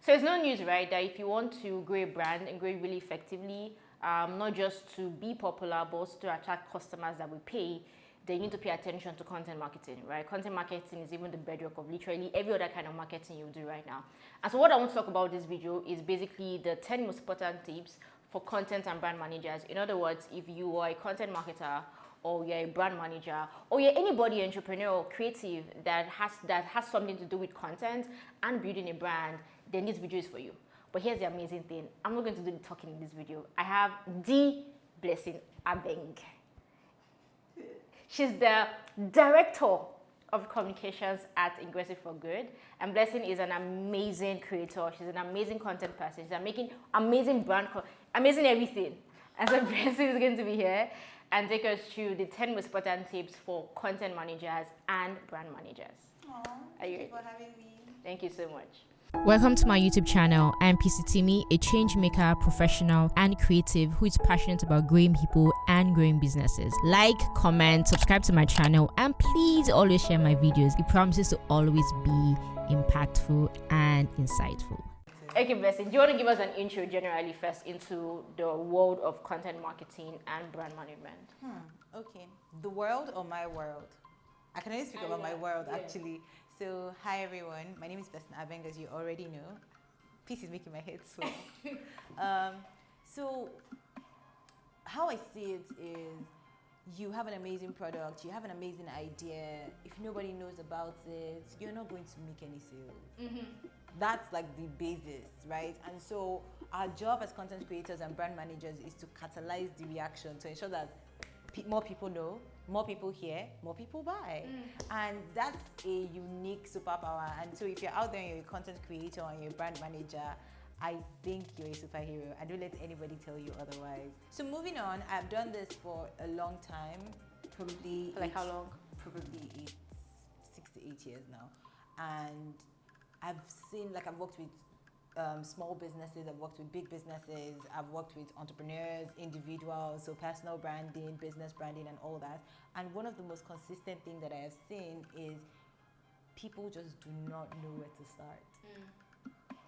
So it's no news, right, that if you want to grow a brand and grow it really effectively, not just to be popular, but also to attract customers that will pay, then you need to pay attention to content marketing, right? Content marketing is even the bedrock of literally every other kind of marketing you do right now. And so what I want to talk about this video is basically the 10 most important tips for content and brand managers. In other words, if you are a content marketer, or you're a brand manager, or you're anybody entrepreneur or creative that has something to do with content and building a brand, then this video is for you. But here's the amazing thing. I'm not going to do the talking in this video. I have the Blessing Abeng. She's the director of communications at Ingressive for Good. And Blessing is an amazing creator. She's an amazing content person. She's making amazing brand, amazing everything. And so Blessing is going to be here and take us through the 10 most important tips for content managers and brand managers. Aww, thank you for having me. Thank you so much. Welcome to my YouTube channel. I am Itimi, a change maker, professional, and creative who is passionate about growing people and growing businesses. Like, comment, subscribe to my channel, and please always share my videos. It promises to always be impactful and insightful. Okay, Blessing, do you want to give us an intro generally first into the world of content marketing and brand management? Okay, the world or my world? I can only speak about my world actually. So, hi everyone, my name is Blessing Abeng, as you already know. Peace is making my head swell. So, how I see it is, you have an amazing product, you have an amazing idea. If nobody knows about it, you're not going to make any sales. That's like the basis, right? And so, our job as content creators and brand managers is to catalyze the reaction to ensure that more people know, more people hear, more people buy. And that's a unique superpower. And so if you're out there and you're a content creator and you're a brand manager, I think you're a superhero. I don't let anybody tell you otherwise. So moving on, I've done this for a long time, probably Like how long? Probably 6 to 8 years now. And I've seen, like, I've worked with small businesses, I've worked with big businesses, I've worked with entrepreneurs, individuals, so personal branding, business branding, and all that. And one of the most consistent things that I have seen is people just do not know where to start.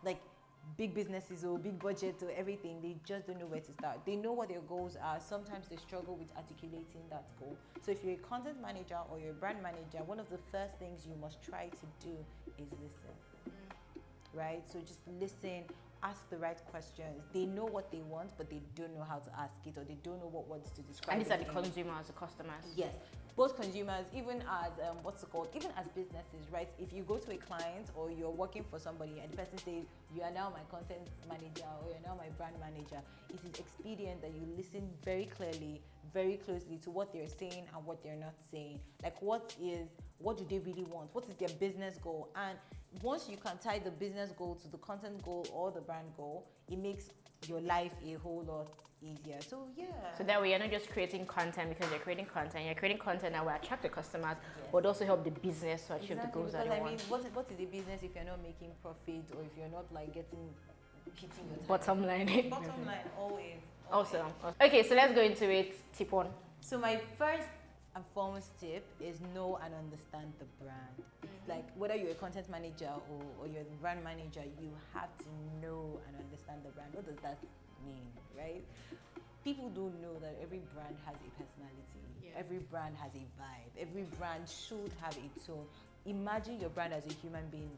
Like, big businesses or big budget or everything, they just don't know where to start. They know what their goals are. Sometimes they struggle with articulating that goal. So if you're a content manager or you're a brand manager, one of the first things you must try to do is listen. Right? So just listen, ask the right questions. They know what they want, but they don't know how to ask it, or they don't know what words to describe. And these are the it. consumers, the customers. Yes, both consumers, even as even as businesses, right? If you go to a client or you're working for somebody and the person says, you are now my content manager or you're now my brand manager, it is expedient that you listen very clearly, very closely to what they're saying and what they're not saying. Like, what do they really want? What is their business goal? And once you can tie the business goal to the content goal or the brand goal, it makes your life a whole lot easier. So yeah. So that way you're not just creating content because you're creating content that will attract the customers, but also help the business to achieve the goals that they want. What is a business if you're not making profit, or if you're not like hitting your Bottom line. Bottom line, always. Awesome. Okay, so let's go into it. Tip 1. So my first and foremost tip is know and understand the brand. It's like, whether you're a content manager or you're the brand manager, you have to know and understand the brand. What does that mean, right? People don't know that every brand has a personality. Every brand has a vibe. Every brand should have a tone. Imagine your brand as a human being.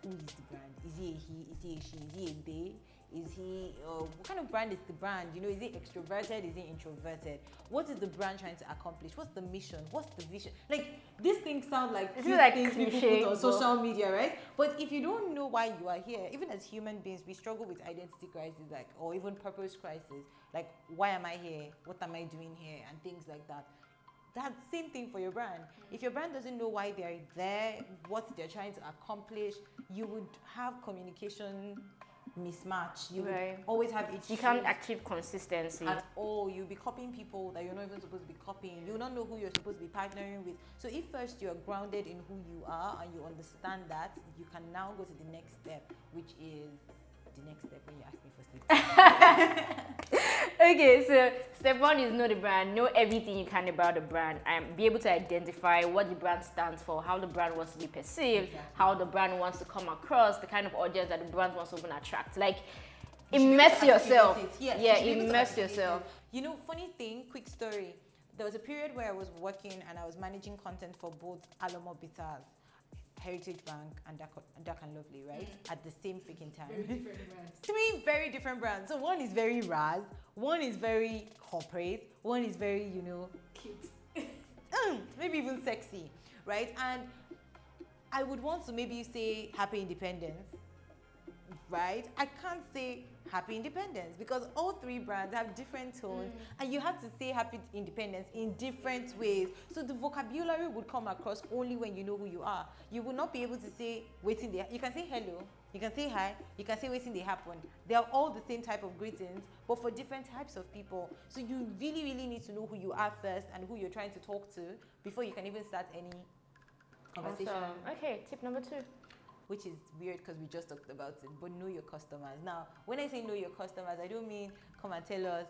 Who is the brand? Is he a he? Is he a she? Is he a they? Is he, what kind of brand is the brand? You know, is it extroverted? Is it introverted? What is the brand trying to accomplish? What's the mission? What's the vision? Like, these things sound like things people put on social media, right? But if you don't know why you are here, even as human beings, we struggle with identity crisis, like, or even purpose crisis. Like, why am I here? What am I doing here? And things like that. That same thing for your brand. If your brand doesn't know why they're there, what they're trying to accomplish, you would have communication mismatch. You would always have issues. You can't achieve consistency at all. You'll be copying people that you're not even supposed to be copying. You'll not know who you're supposed to be partnering with. So if first you're grounded in who you are and you understand that, you can now go to the next step, which is the next step when you ask me for step 2. Okay, so step 1 is know the brand, know everything you can about the brand, and be able to identify what the brand stands for, how the brand wants to be perceived, how the brand wants to come across, the kind of audience that the brand wants to even attract. Like, immerse yourself. Yes, yeah, immerse yourself. You know, funny thing, quick story. There was a period where I was working and I was managing content for both Alamo Bitters, Heritage Bank, and Dark and Lovely, right? At the same freaking time. Very different brands. 3 very different brands. So one is very Raz, one is very corporate, one is very, you know, Cute. maybe even sexy, right? And I would want to maybe say Happy Independence, right? I can't say Happy Independence because all 3 brands have different tones and you have to say Happy Independence in different ways. So the vocabulary would come across only when you know who you are. You will not be able to say waiting there. You can say hello, you can say hi, you can say waiting they happen. They are all the same type of greetings, but for different types of people. So you really, really need to know who you are first and who you're trying to talk to before you can even start any conversation. Awesome. Okay, tip number 2. Which is weird because we just talked about it, but know your customers. Now, when I say know your customers, I don't mean come and tell us,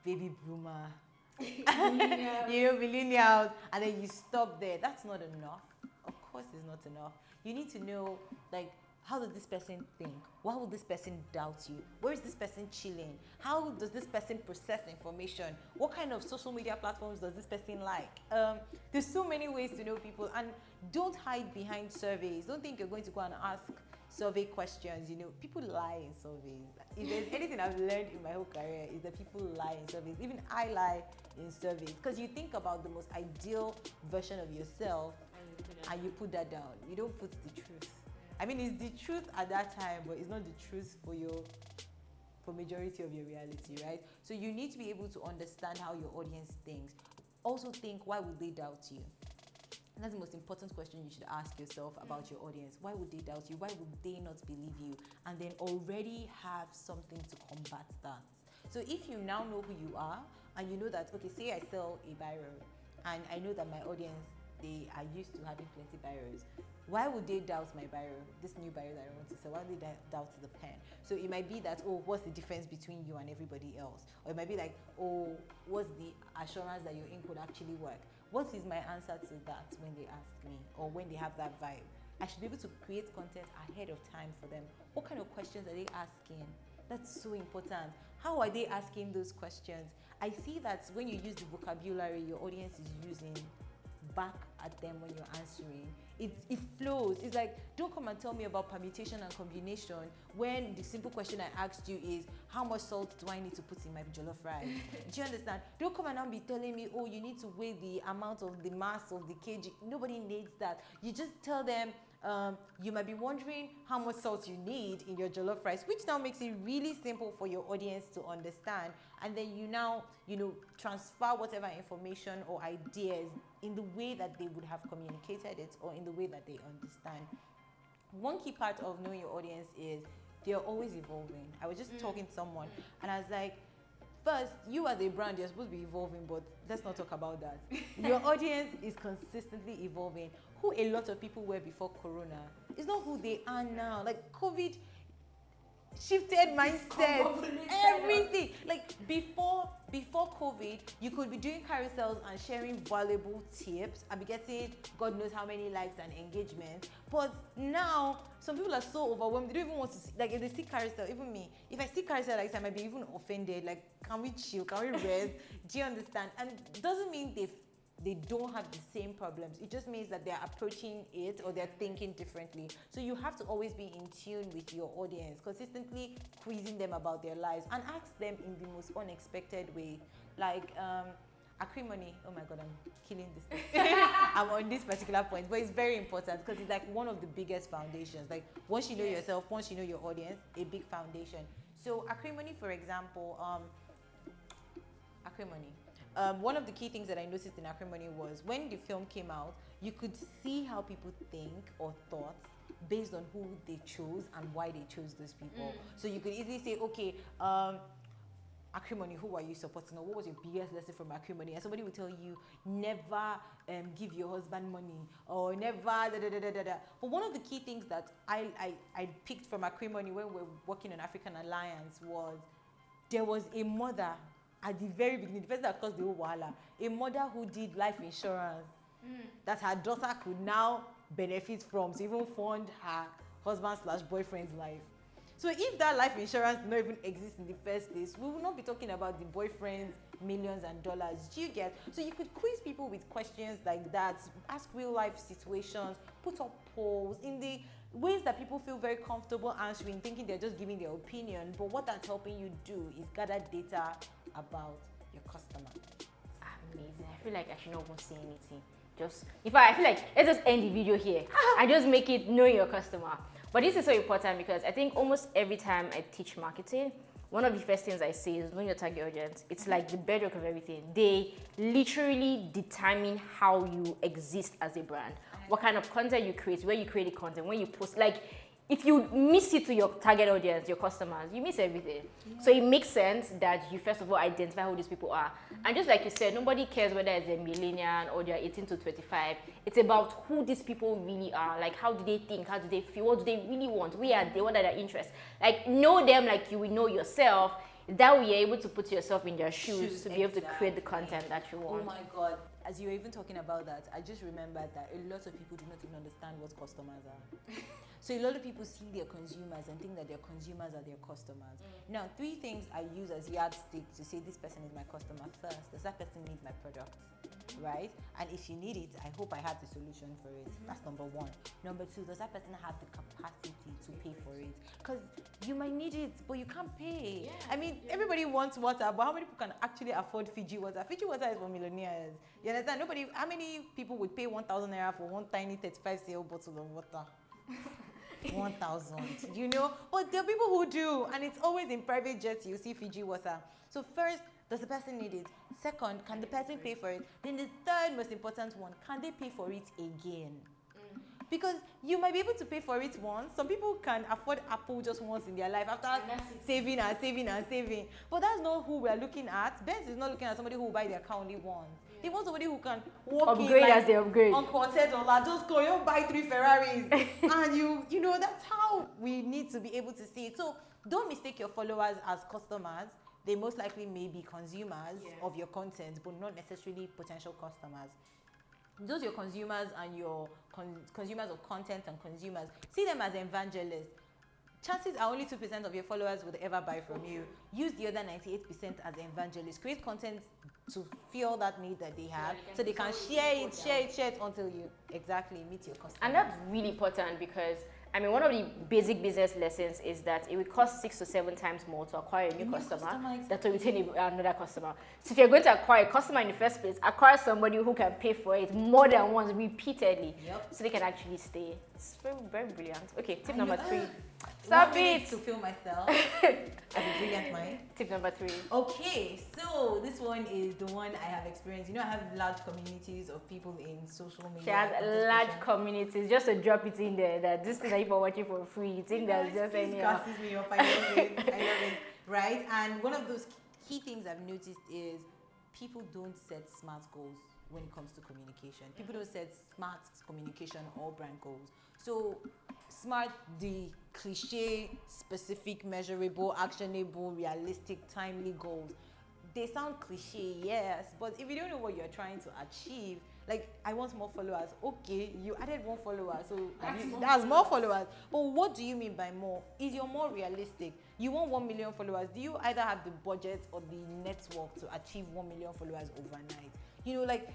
baby boomer, millennials, and then you stop there. That's not enough. Of course, it's not enough. You need to know, like, how does this person think? Why will this person doubt you? Where is this person chilling? How does this person process information? What kind of social media platforms does this person like? There's so many ways to know people, and don't hide behind surveys. Don't think you're going to go and ask survey questions. You know, people lie in surveys. If there's anything I've learned in my whole career is that people lie in surveys. Even I lie in surveys because you think about the most ideal version of yourself and you put that down. You don't put the truth. I mean, it's the truth at that time, but it's not the truth for majority of your reality, right? So you need to be able to understand how your audience thinks. Also think, why would they doubt you? And that's the most important question you should ask yourself about your audience. Why would they doubt you? Why would they not believe you? And then already have something to combat that. So if you now know who you are, and you know that, okay, say I sell a biro, and I know that my audience, they are used to having plenty biros. Why would they doubt my biro, this new biro that I want to sell? Why would they doubt the pen? So it might be that, oh, what's the difference between you and everybody else? Or it might be like, oh, what's the assurance that your ink would actually work? What is my answer to that when they ask me or when they have that vibe? I should be able to create content ahead of time for them. What kind of questions are they asking? That's so important. How are they asking those questions? I see that when you use the vocabulary your audience is using back at them when you're answering, it flows. It's like, don't come and tell me about permutation and combination when the simple question I asked you is, how much salt do I need to put in my jollof rice? Do you understand? Don't come and now be telling me, oh, you need to weigh the amount of the mass of the kg. Nobody needs that. You just tell them, you might be wondering how much salt you need in your jollof rice, which now makes it really simple for your audience to understand. And then you now, transfer whatever information or ideas in the way that they would have communicated it or in the way that they understand. One key part of knowing your audience is they're always evolving. I was just talking to someone and I was like, first, you as a brand, you're supposed to be evolving, but let's not talk about that. Your audience is consistently evolving. Who a lot of people were before Corona is not who they are now. Like COVID shifted mindset, everything. Like before COVID, you could be doing carousels and sharing valuable tips and be getting God knows how many likes and engagement. But now, some people are so overwhelmed, they don't even want to see, like if they see carousel, even me, if I see carousel like I might be even offended, like can we chill, can we rest? Do you understand? And it doesn't mean they don't have the same problems. It just means that they're approaching it or they're thinking differently. So you have to always be in tune with your audience, consistently quizzing them about their lives and ask them in the most unexpected way. Like acrimony, oh my God, I'm killing this thing. I'm on this particular point, but it's very important because it's like one of the biggest foundations. Like once you know yourself, once you know your audience, a big foundation. So acrimony, for example, acrimony. One of the key things that I noticed in acrimony was when the film came out, you could see how people think or thought based on who they chose and why they chose those people. So you could easily say, okay, I'm acrimony, who are you supporting, or what was your biggest lesson from acrimony? And somebody will tell you, never give your husband money, or never da da da da da da. But one of the key things that I picked from acrimony when we were working on African Alliance was there was a mother at the very beginning, the person that caused the whole wahala, a mother who did life insurance that her daughter could now benefit from to even fund her husband/boyfriend's life. So if that life insurance did not even exist in the first place, we will not be talking about the boyfriend's millions and dollars. Do you get? So you could quiz people with questions like that, ask real life situations, put up polls in the ways that people feel very comfortable answering, thinking they're just giving their opinion. But what that's helping you do is gather data about your customer. Amazing. I feel like I should not even say anything. Just, in fact, I feel like let's just end the video here and just make it know your customer. But this is so important because I think almost every time I teach marketing, one of the first things I say is know your target audience. It's like the bedrock of everything. They literally determine how you exist as a brand. What kind of content you create, where you create the content, when you post. Like, if you miss it to your target audience, your customers, you miss everything. Yeah. So it makes sense that you first of all identify who these people are. And just like you said, nobody cares whether it's a millennial or they're 18 to 25. It's about who these people really are. Like, how do they think? How do they feel? What do they really want? Where are they? What are their interests? Like, know them like you will know yourself. That way you're able to put yourself in their shoes to be able to create the content that you want. Oh my God. As you were even talking about that, I just remembered that a lot of people do not even understand what customers are. So a lot of people see their consumers and think that their consumers are their customers. Now, 3 things I use as yardstick to say this person is my customer. First, does that person need my product? Right? And if you need it, I hope I have the solution for it. That's number 1. Number 2, does that person have the capacity to pay for it? Because you might need it, but you can't pay. Yeah. I mean, everybody wants water, but how many people can actually afford Fiji water? Fiji water is for millionaires. You understand? How many people would pay 1,000 naira for one tiny 35cl bottle of water? 1,000, you know? But there are people who do, and it's always in private jets you see Fiji water. So first, does the person need it? Second, can the person pay for it? Then the third most important one, can they pay for it again? Because you might be able to pay for it once. Some people can afford Apple just once in their life after saving and saving and saving. But that's not who we're looking at. Benz is not looking at somebody who will buy their car only once. He wants somebody who can walk upgrade in like, as they upgrade. On $40, just go, you buy 3 Ferraris. And you know, that's how we need to be able to see it. So don't mistake your followers as customers. They most likely may be consumers of your content, but not necessarily potential customers. Those your consumers and your consumers of content and consumers, see them as evangelists. Chances are only 2% of your followers would ever buy from you. Use the other 98% as evangelists. Create content to feel that need that they have, so they can share it until you meet your customer. And that's really important because I mean, one of the basic business lessons is that it would cost 6 to 7 times more to acquire a new customer than to retain another customer. So if you're going to acquire a customer in the first place, acquire somebody who can pay for it more than once repeatedly, so they can actually stay. It's very, very brilliant. Okay, tip number 3. Stop it! To feel myself as a brilliant mind. Tip number 3. Okay, so this one is the one I have experienced. You know, I have large communities of people in social media. She has large communities. Just to drop it in there, that this thing that people are watching for free, you think that's just any. It gasses me up. I love it. I love it. Right? And one of those key things I've noticed is people don't set smart goals when it comes to communication. People don't set smart communication or brand goals. So smart, the cliche, specific, measurable, actionable, realistic, timely goals. They sound cliche, yes, but if you don't know what you're trying to achieve, like I want more followers. Okay, you added 1 follower, so that's more followers. But what do you mean by more? Is your more realistic? You want 1 million followers. Do you either have the budget or the network to achieve 1 million followers overnight? You know, like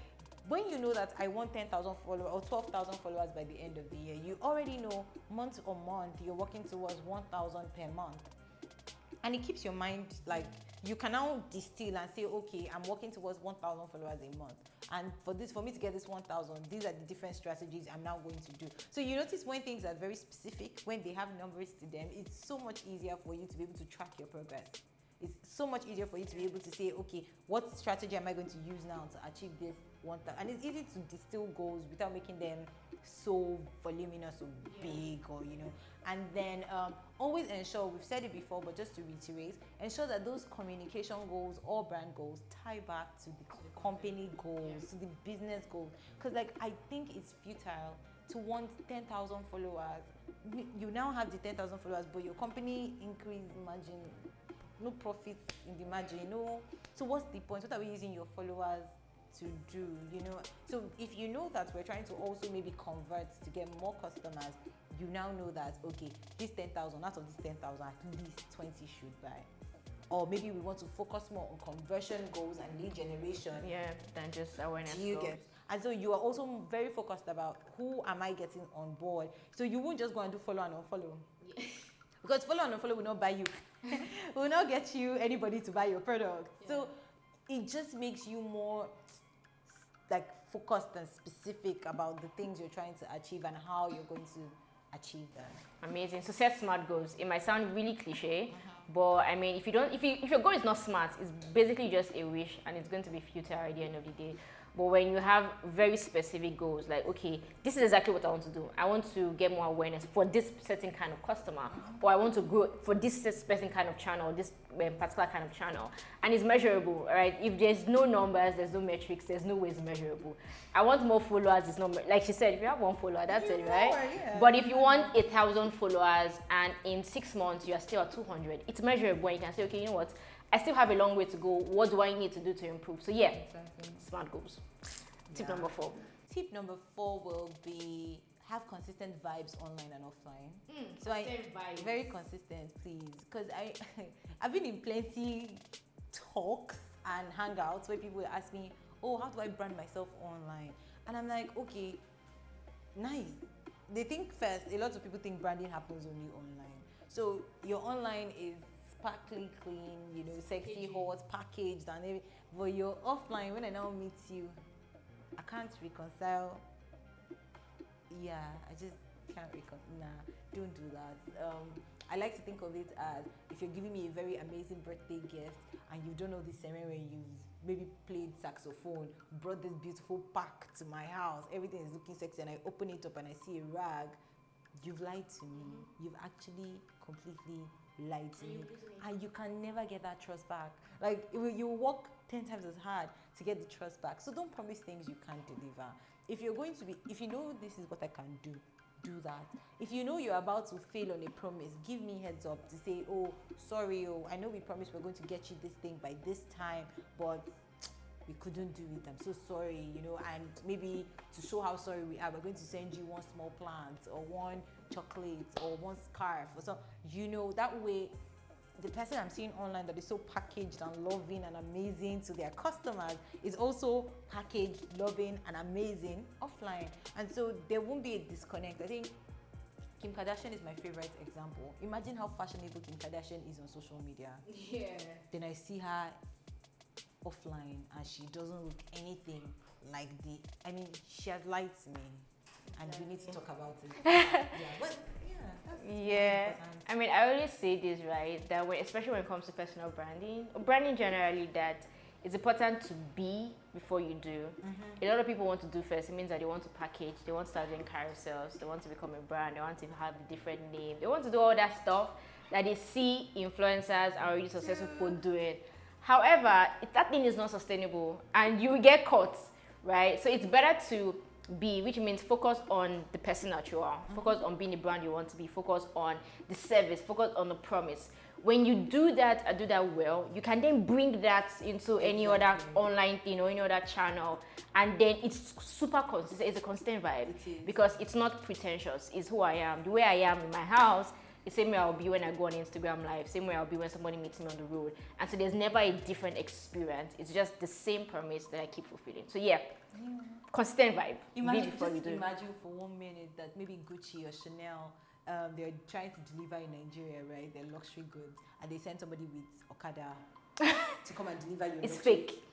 when you know that I want 10,000 followers or 12,000 followers by the end of the year, you already know month on month you're working towards 1,000 per month. And it keeps your mind like you can now distill and say, okay, I'm working towards 1,000 followers a month. And for me to get this 1,000, these are the different strategies I'm now going to do. So you notice when things are very specific, when they have numbers to them, it's so much easier for you to be able to track your progress. It's so much easier for you to be able to say, okay, what strategy am I going to use now to achieve this 1,000? And it's easy to distill goals without making them so voluminous or big, or and then always ensure, we've said it before, but just to reiterate, ensure that those communication goals or brand goals tie back to the company goals, to the business goals. Because I think it's futile to want 10,000 followers. You now have the 10,000 followers, but your company increase margin, no profit in the margin, so what's the point? What are we using your followers to do? So if you know that we're trying to also maybe convert to get more customers, you now know that, okay, this 10,000, out of this 10,000, at least 20 should buy. Or maybe we want to focus more on conversion goals and lead generation, than just awareness. Do you goals. get? And so you are also very focused about who am I getting on board. So you won't just go and do follow and unfollow. Because follow and unfollow will not buy you. Will not get you anybody to buy your product. So it just makes you more focused and specific about the things you're trying to achieve and how you're going to achieve them. Amazing. So set smart goals. It might sound really cliche, but I mean, if your goal is not smart, it's basically just a wish, and it's going to be futile at the end of the day. But when you have very specific goals, like, okay, this is exactly what I want to do. I want to get more awareness for this certain kind of customer, or I want to grow for this certain kind of channel, this particular kind of channel. And it's measurable, right? If there's no numbers, there's no metrics, there's no way it's measurable. I want more followers, it's not, like she said, if you have 1 follower, that's it, right? Yeah. But if you want 1,000 followers and in 6 months you are still at 200, it's measurable, and you can say, okay, you know what? I still have a long way to go. What do I need to do to improve? So smart goals. Tip number 4. Tip number 4 will be have consistent vibes online and offline. So very consistent, please, because I've been in plenty talks and hangouts where people ask me, oh, how do I brand myself online? And I'm like, okay, nice. They think first, a lot of people think branding happens only online. So your online is sparkly clean, sexy, hot, packaged and everything. But your offline, when I now meet you, I can't reconcile. I just can't reconcile. Nah, don't do that. I like to think of it as, if you're giving me a very amazing birthday gift and you don't know the ceremony, you've maybe played saxophone, brought this beautiful pack to my house, everything is looking sexy, and I open it up and I see a rag, you've lied to me. You've actually completely lied to me. And you can never get that trust back. You work 10 times as hard to get the trust back. So don't promise things you can't deliver. If you know this is what I can do that. If you know you're about to fail on a promise, give me heads up to say, oh, sorry, I know we promised we're going to get you this thing by this time, but we couldn't do it. I'm so sorry, and maybe to show how sorry we are, we're going to send you 1 small plant or 1 chocolate or 1 scarf or so. That way, the person I'm seeing online that is so packaged and loving and amazing to their customers is also packaged, loving and amazing offline. And so there won't be a disconnect. I think Kim Kardashian is my favorite example. Imagine how fashionable Kim Kardashian is on social media. Then I see her offline and she doesn't look anything like she has lied to me, and we need to talk about it. I mean, I always say this, right, that especially when it comes to personal branding generally, that it's important to be before you do. A lot of people want to do first. It means that they want to package, they want to start doing carousels, they want to become a brand, they want to have a different name, they want to do all that stuff that they see influencers and already successful people doing. However, that thing is not sustainable and you will get caught, right? So it's better to be, which means focus on the person that you are, focus on being the brand you want to be, focus on the service, focus on the promise. When you do that and do that well, you can then bring that into any other online thing or any other channel, and then it's super consistent. It's a constant vibe because it's not pretentious. It's who I am. The way I am in my house, the same way I'll be when I go on Instagram Live, same way I'll be when somebody meets me on the road. And so there's never a different experience. It's just the same promise that I keep fulfilling. So consistent vibe. Imagine for 1 minute that maybe Gucci or Chanel, they're trying to deliver in Nigeria, right? They're luxury goods, and they send somebody with Okada to come and deliver your It's luxury. fake.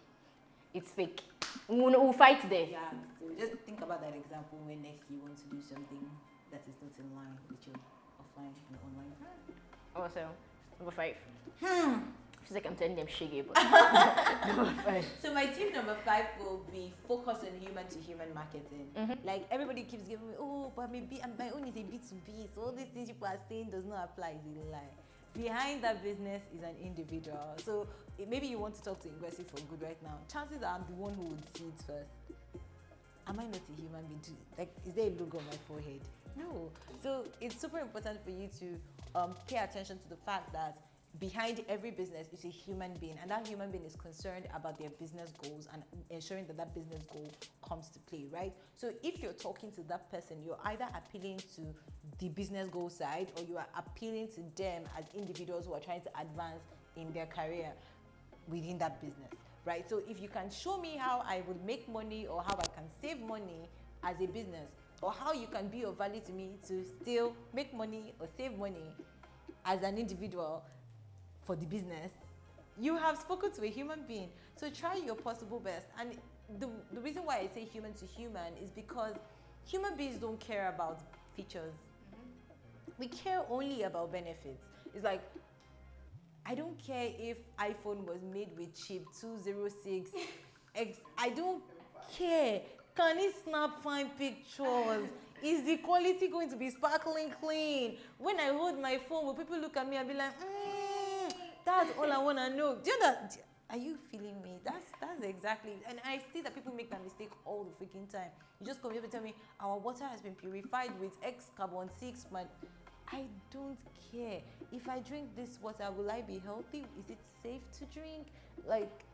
It's fake. We'll fight there. Yeah, so just think about that example when next you want to do something that is not in line with your offline and online brand. Also, number 5. Feels like I'm telling them shiggy, but number 5. So my tip number 5 will be focus on human-to-human marketing. Like everybody keeps giving me, oh, but maybe my own is a B2B, so all these things people are saying does not apply. Is a lie. Behind that business is an individual. So maybe you want to talk to Ingressive for good right now. Chances are I'm the one who would see it first. Am I not a human being too? Like, is there a logo on my forehead? No. So it's super important for you to pay attention to the fact that behind every business is a human being, and that human being is concerned about their business goals and ensuring that that business goal comes to play, right? So if you're talking to that person, you're either appealing to the business goal side, or you are appealing to them as individuals who are trying to advance in their career within that business, right? So if you can show me how I would make money, or how I can save money as a business, or how you can be of value to me to still make money or save money as an individual for the business, you have spoken to a human being. So try your possible best. And the reason why I say human to human is because human beings don't care about features. We care only about benefits. It's like, I don't care if iPhone was made with chip 206 X. I don't care. Can it snap fine pictures? Is the quality going to be sparkling clean? When I hold my phone, will people look at me and be like, that's all I want to know. Do you know that? Are you feeling me? That's exactly. And I see that people make that mistake all the freaking time. You just come here and tell me, our water has been purified with X carbon 6, man. I don't care. If I drink this water, will I be healthy? Is it safe to drink? Like,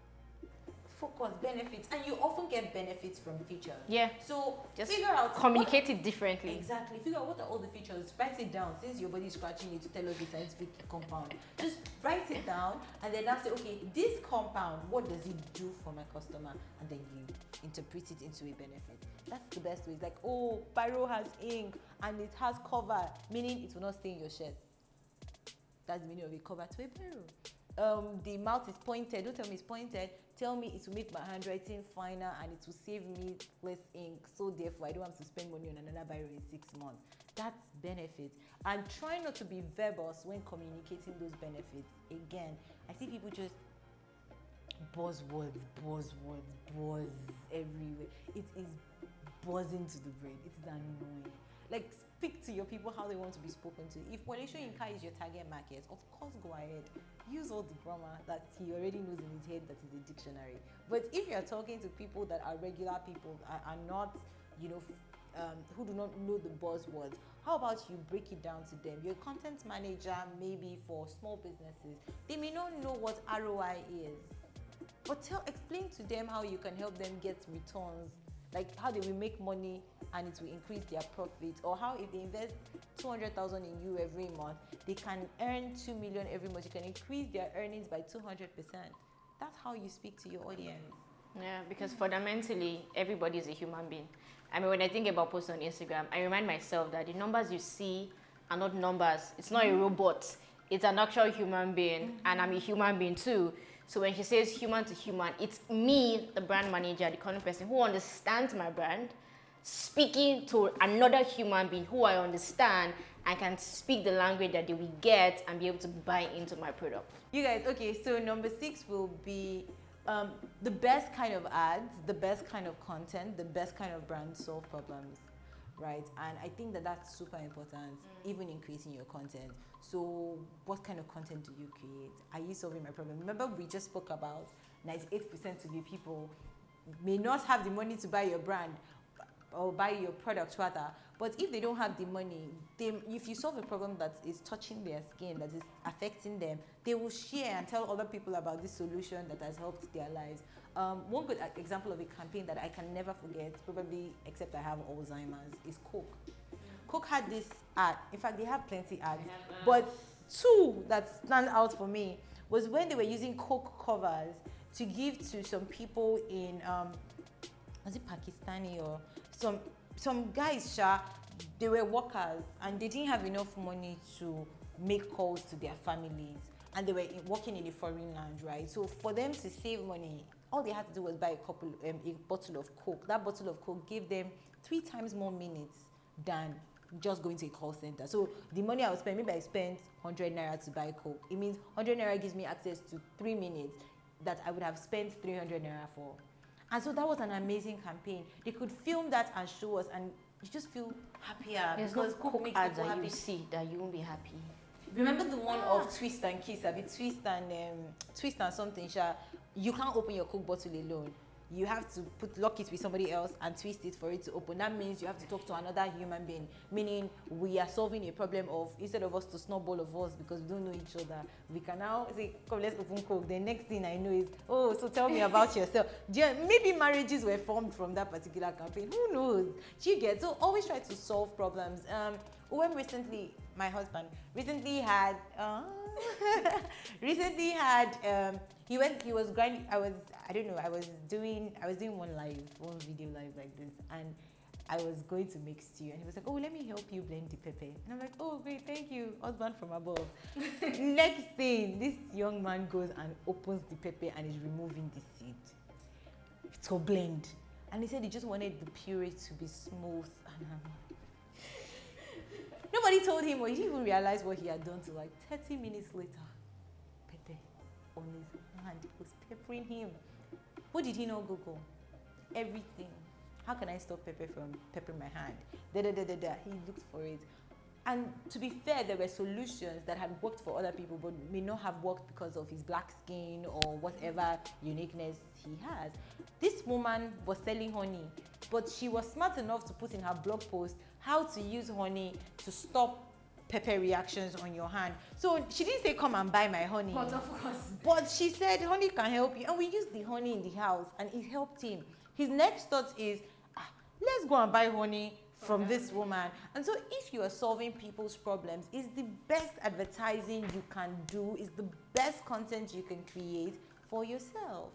focus, benefits. And you often get benefits from features. Yeah. So just figure out. communicate it differently. Exactly. Figure out what are all the features. Write it down. Since your body is scratching you to tell us the scientific compound, just write it down and then now say, okay, this compound, what does it do for my customer? And then you interpret it into a benefit. That's the best way. It's like, oh, Pyro has ink and it has cover, meaning it will not stain your shirt. That's the meaning of a cover to a Pyro. The mouth is pointed. Don't tell me it's pointed. Tell me it will make my handwriting finer and it will save me less ink. So therefore, I don't have to spend money on another Biro in 6 months. That's benefit. And try not to be verbose when communicating those benefits. Again, I see people just buzz everywhere. It is buzzing to the brain. It is annoying. Like, speak to your people how they want to be spoken to. If Wale Soyinka is your target market, of course go ahead. Use all the grammar that he already knows in his head that is a dictionary. But if you're talking to people that are regular people, are not, who do not know the buzzwords, how about you break it down to them? Your content manager, maybe for small businesses, they may not know what ROI is. But explain to them how you can help them get returns, like how they will make money and it will increase their profit, or how if they invest 200,000 in you every month, they can earn 2 million every month. You can increase their earnings by 200%. That's how you speak to your audience. Yeah, because fundamentally, everybody is a human being. I mean, when I think about posts on Instagram, I remind myself that the numbers you see are not numbers. It's not a robot. It's an actual human being, and I'm a human being too. So when she says human to human, it's me, the brand manager, the content person who understands my brand, speaking to another human being who I understand and can speak the language that they will get and be able to buy into my product. You guys, okay, so number 6 will be the best kind of ads, the best kind of content, the best kind of brand solve problems, right? And I think that that's super important, even in creating your content. So what kind of content do you create? Are you solving my problem? Remember, we just spoke about 98% of your people may not have the money to buy your brand or buy your product rather, but if they don't have the money, if you solve a problem that is touching their skin, that is affecting them, they will share and tell other people about this solution that has helped their lives. One good example of a campaign that I can never forget, probably except I have Alzheimer's, is Coke. Coke had this ad. In fact, they have plenty ads, but 2 that stand out for me was when they were using Coke covers to give to some people in was it Pakistani or some guys, they were workers and they didn't have enough money to make calls to their families, and they were working in a foreign land, right? So for them to save money, all they had to do was buy a bottle of Coke. That bottle of Coke gave them 3 times more minutes than just going to a call center. So the money I was spending, maybe I spent 100 naira to buy Coke. It means 100 naira gives me access to 3 minutes that I would have spent 300 naira for. And so that was an amazing campaign. They could film that and show us, and you just feel happier. There's because no Coke makes ads people that happy. you see that you won't be happy. Remember the one of twist and kiss? I mean, twist and something. You can't open your Coke bottle alone. You have to lock it with somebody else and twist it for it to open. That means you have to talk to another human being. Meaning we are solving a problem of, instead of us to snub all of us because we don't know each other, we can now say, come, let's open Coke. The next thing I know is, oh, so tell me about yourself. Maybe marriages were formed from that particular campaign. Who knows? You get, so always try to solve problems. My husband recently had he was grinding. I was doing one video live like this, and I was going to make stew, and he was like, oh, let me help you blend the pepper. And I'm like, oh, great, thank you, husband from above. Next thing, this young man goes and opens the pepper and is removing the seed to blend, and he said he just wanted the puree to be smooth. And nobody told him, or he didn't even realize what he had done. To like 30 minutes later, pepper on his hand, it was peppering him. What did he not Google? Everything. How can I stop pepper from peppering my hand? He looked for it. And to be fair, there were solutions that had worked for other people, but may not have worked because of his black skin or whatever uniqueness he has. This woman was selling honey, but she was smart enough to put in her blog post how to use honey to stop pepper reactions on your hand. So she didn't say, come and buy my honey. But of course. But she said, honey can help you. And we used the honey in the house, and it helped him. His next thought is, let's go and buy honey from this woman. And so if you are solving people's problems, it's the best advertising you can do, it's the best content you can create for yourself.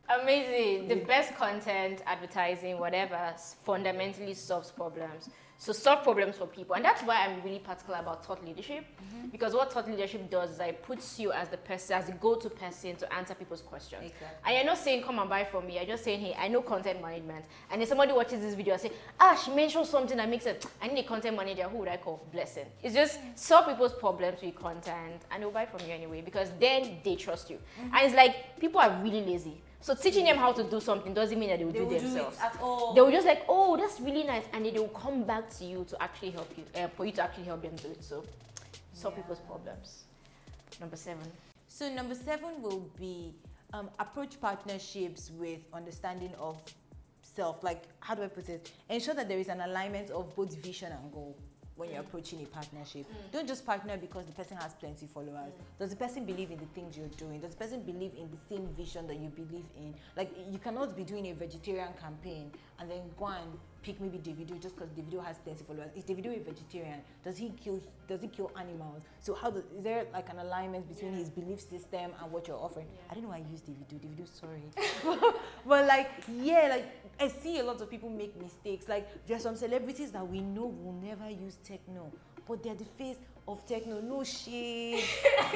Amazing. The best content, advertising, whatever, fundamentally solves problems. So solve problems for people. And that's why I'm really particular about thought leadership. Because what thought leadership does is it puts you as the person, as the go-to person to answer people's questions. Exactly. And you're not saying, come and buy from me. You're just saying, hey, I know content management. And if somebody watches this video and say, she mentioned something that makes sense. I need a content manager. Who would I call? Blessing. It's just solve people's problems with content, and they'll buy from you anyway, because then they trust you. And it's like, people are really lazy. So teaching them how to do something doesn't mean that they will do themselves. It at all. They will just like, oh, that's really nice, and then they will come back to you to actually help you, for you to actually help them do it. So solve people's problems. Number 7. So number 7 will be approach partnerships with understanding of self. Like, how do I put it? Ensure that there is an alignment of both vision and goal when you're approaching a partnership. Don't just partner because the person has plenty followers. Does the person believe in the things you're doing? Does the person believe in the same vision that you believe in? Like, you cannot be doing a vegetarian campaign and then go and pick maybe Davido just because Davido has plenty followers. Is Davido a vegetarian? Does he kill animals? So is there like an alignment between his belief system and what you're offering? I don't know why I use Davido, sorry. But like I see a lot of people make mistakes. Like, there are some celebrities that we know will never use techno, but they're the face of techno. No shade.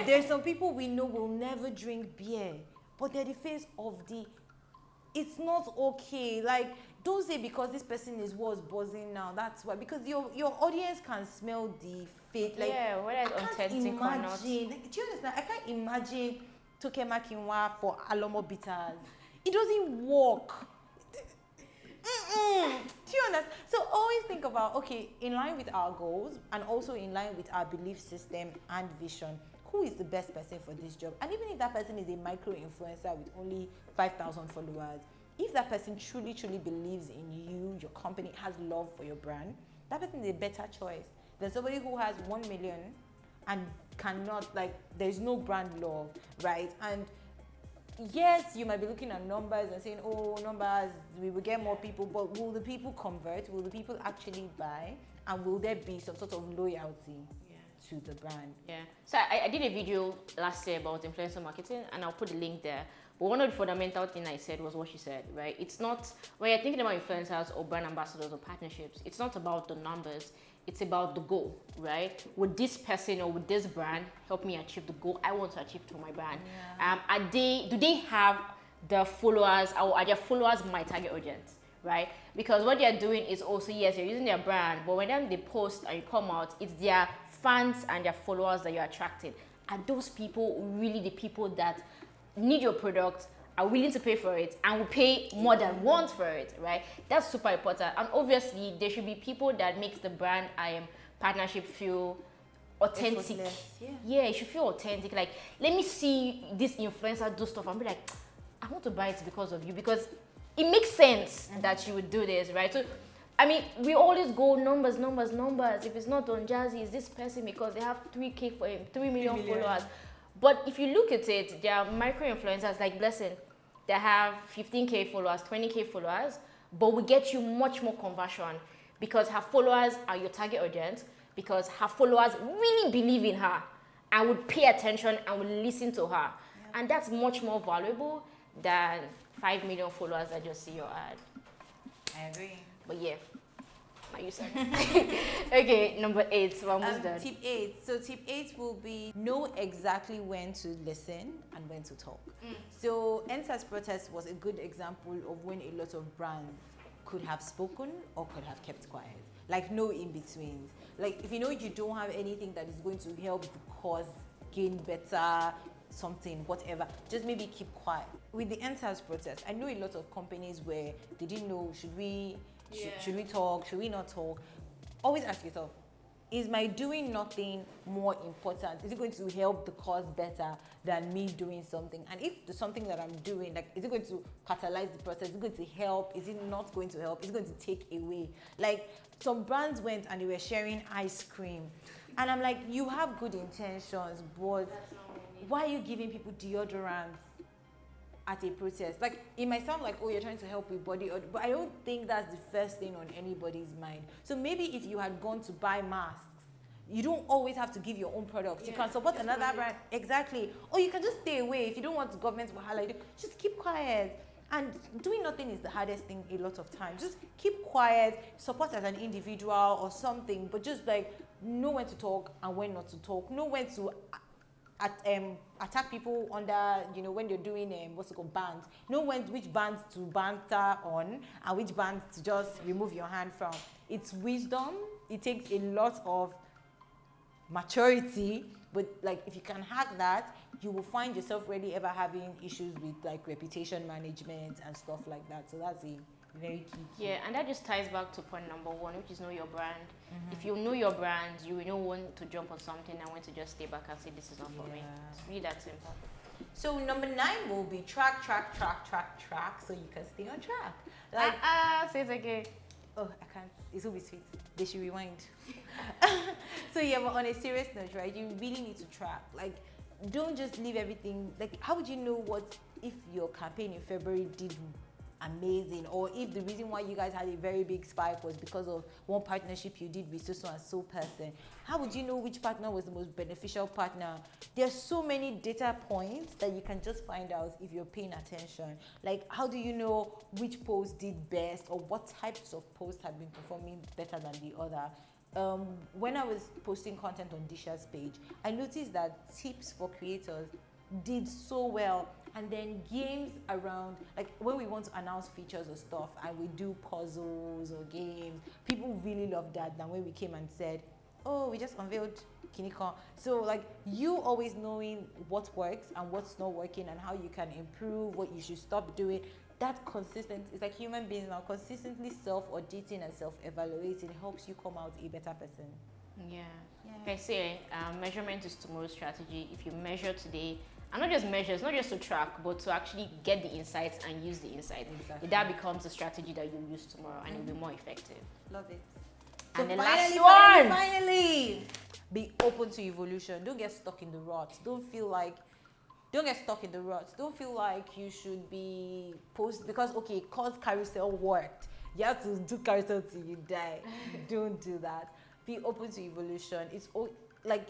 There's some people we know will never drink beer, but they're the face of the. It's not okay. Like, don't say because this person is what's buzzing now. That's why, because your audience can smell the fake. Like, whether it's authentic or not. Like, do you understand? I can't imagine Toke Makinwa for Alomo Bitters. It doesn't work. Do you understand? So always think about, okay, in line with our goals and also in line with our belief system and vision, who is the best person for this job? And even if that person is a micro influencer with only 5,000 followers, if that person truly believes in you, your company, has love for your brand, that person is a better choice than somebody who has 1 million and cannot, like, there's no brand love, right? And yes, you might be looking at numbers and saying, oh, numbers, we will get more people, but will the people convert? Will the people actually buy? And will there be some sort of loyalty to the brand? Yeah. So I did a video last year about influencer marketing, and I'll put the link there. But one of the fundamental things I said was what she said, right? It's not, when you're thinking about influencers or brand ambassadors or partnerships, it's not about the numbers. It's about the goal, right? Would this person or would this brand help me achieve the goal I want to achieve for my brand? Do they have the followers, or are their followers my target audience, right? Because what they're doing is also, yes, you're using their brand, but when they post and you come out, it's their fans and their followers that you're attracting. Are those people really the people that need your product, are willing to pay for it, and will pay more than once for it, right? That's super important. And obviously, there should be people that makes the brand partnership feel authentic. Yeah, it should feel authentic. Like, let me see this influencer do stuff and be like, I want to buy it because of you, because it makes sense that you would do this, right? So, I mean, we always go numbers. If it's not on Jazzy, it's this person because they have 3K for him, 3 million followers. But if you look at it, there are micro influencers like Blessing that have 15K followers, 20K followers, but will get you much more conversion because her followers are your target audience, because her followers really believe in her and would pay attention and would listen to her. And that's much more valuable than 5 million followers that just see your ad. I agree. But yeah, now you said. Okay, number 8, so almost done. Tip 8. So tip 8 will be know exactly when to listen and when to talk. So NSAS protest was a good example of when a lot of brands could have spoken or could have kept quiet. Like, no in betweens. Like, if you know you don't have anything that is going to help the cause gain better, something, whatever, just maybe keep quiet. With the NSAS protest, I know a lot of companies where they didn't know, should we talk, should we not talk? Always ask yourself, is my doing nothing more important? Is it going to help the cause better than me doing something? And if the something that I'm doing, like, is it going to catalyze the process? Is it going to help? Is it not going to help? Is it going to take away? Like, some brands went and they were sharing ice cream. And I'm like, you have good intentions, but why are you giving people deodorant at a protest? Like, it might sound like, oh, you're trying to help with body odor, but I don't think that's the first thing on anybody's mind. So maybe if you had gone to buy masks, you don't always have to give your own products. You can support another brand. Exactly. Or you can just stay away. If you don't want the government to highlight you, just keep quiet. And doing nothing is the hardest thing a lot of times. Just keep quiet, support as an individual or something, but just like know when to talk and when not to talk. Know when to attack people under, when they're doing bans. Know which bands to banter on and which bands to just remove your hand from. It's wisdom. It takes a lot of maturity, but like, if you can hack that, you will find yourself really ever having issues with like reputation management and stuff like that. So that's a very key. Yeah, and that just ties back to point number 1, which is know your brand. If you know your brand, you will know when to jump on something and when to just stay back and say, this is not for me. It's really that simple. So number 9 will be track, so you can stay on track. Like, say it again. Oh, I can't. It will be sweet. They should rewind. So yeah, but on a serious note, right? You really need to track. Like, don't just leave everything. Like, how would you know what if your campaign in February did amazing, or if the reason why you guys had a very big spike was because of one partnership you did with so and so person? How would you know which partner was the most beneficial partner? There's so many data points that you can just find out if you're paying attention. Like, how do you know which post did best, or what types of posts have been performing better than the other? When I was posting content on Disha's page, I noticed that tips for creators did so well. And then games around, like when we want to announce features or stuff and we do puzzles or games, people really love that than when we came and said, oh, we just unveiled Kinikon. So like, you always knowing what works and what's not working and how you can improve, what you should stop doing, that consistent, it's like human beings now, consistently self-auditing and self-evaluating helps you come out a better person. Yeah. I say measurement is tomorrow's strategy. If you measure today, and not just measure, it's not just to track, but to actually get the insights and use the insights. Exactly. That becomes a strategy that you'll use tomorrow and it'll be more effective. Love it. And so the finally, last one! Finally, be open to evolution. Don't get stuck in the ruts. Don't get stuck in the ruts. Don't feel like you should be because, okay, cause carousel worked. You have to do carousel till you die. Don't do that. Be open to evolution. It's like,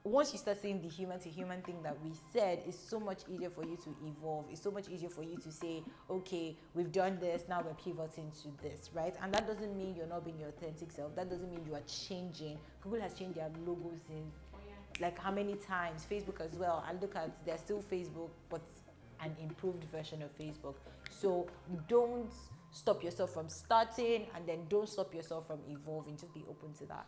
once you start saying the human to human thing that we said, it's so much easier for you to evolve. It's so much easier for you to say, okay, we've done this, now we're pivoting to this, right? And that doesn't mean you're not being your authentic self. That doesn't mean you are changing. Google has changed their logos since like how many times? Facebook as well. And look at, they're still Facebook, but an improved version of Facebook. So don't stop yourself from starting, and then don't stop yourself from evolving. Just be open to that.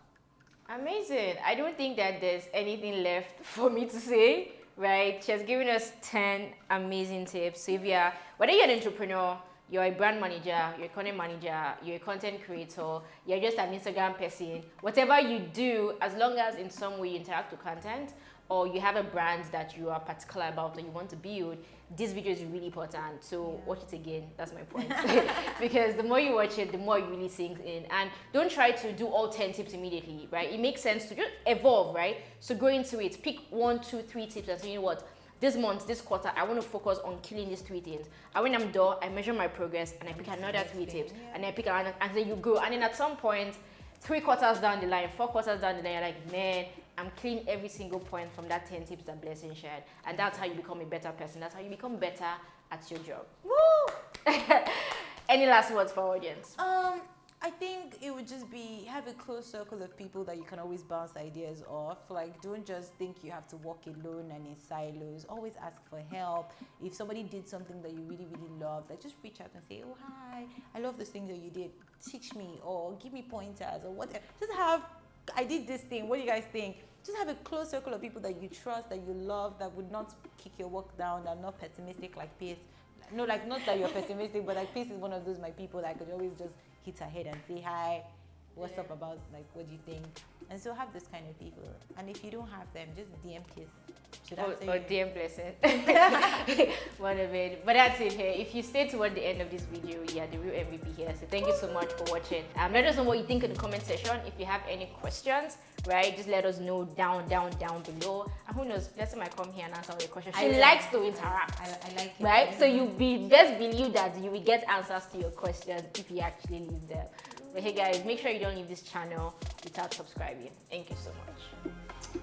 Amazing. I don't think that there's anything left for me to say, right? She has given us 10 amazing tips. So if you're, whether you're an entrepreneur, you're a brand manager, you're a content manager, you're a content creator, you're just an Instagram person, whatever you do, as long as in some way you interact with content, or you have a brand that you are particular about or you want to build, this video is really important. So watch it again. That's my point. Because the more you watch it, the more it really sinks in. And don't try to do all 10 tips immediately, right? It makes sense to just evolve, right? So go into it. Pick 1, 2, 3 tips and say, you know what? This month, this quarter, I want to focus on killing these 3 things. And when I'm done, I measure my progress and I pick another 3 tips. And I pick another, and then you go. And then at some point, 3 quarters down the line, 4 quarters down the line, you're like, man, I'm clean every single point from that 10 tips that Blessing shared. And that's how you become a better person. That's how you become better at your job. Woo! Any last words for our audience? I think it would just be have a close circle of people that you can always bounce ideas off. Like, don't just think you have to walk alone and in silos. Always ask for help. If somebody did something that you really, really love, like, just reach out and say, oh, hi, I love this thing that you did. Teach me, or give me pointers, or whatever. Just have, I did this thing. What do you guys think? Just have a close circle of people that you trust, that you love, that would not kick your work down, that are not pessimistic like Pace. No, like, not that you're pessimistic, but like Pace is one of those my people that I could always just hit her head and say hi, what's up about, like, what do you think? And so have this kind of people. And if you don't have them, just DM Kiss. Or DM Blessing. One of it. But that's it here. If you stay toward the end of this video, you're the real MVP here. So thank you so much for watching. Let us know what you think in the comment section. If you have any questions, right, just let us know down below. And who knows, Blessing might come here and answer all your questions. She likes to interact. I like it. Right? So you best believe that you will get answers to your questions if you actually leave them. But hey guys, make sure you don't leave this channel without subscribing. Thank you so much.